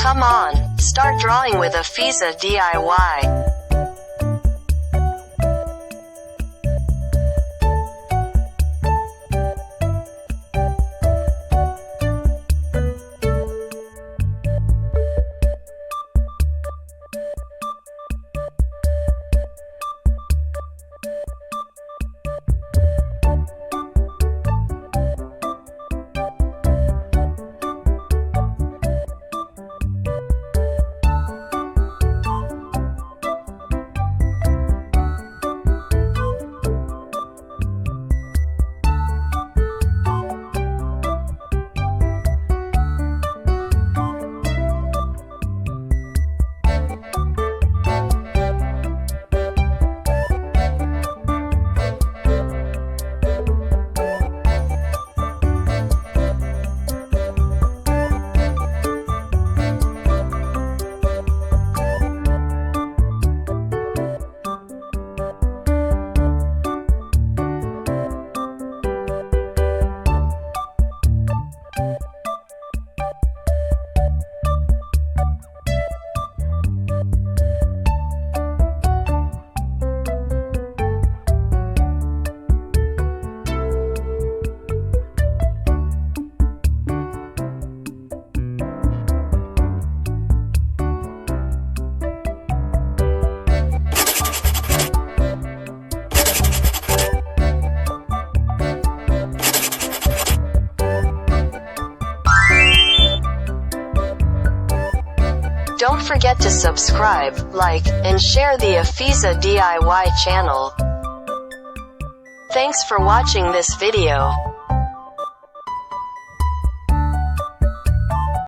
Come on, start drawing with Afizah DIY. Don't forget to subscribe, like, and share the Afizah DIY channel. Thanks for watching this video.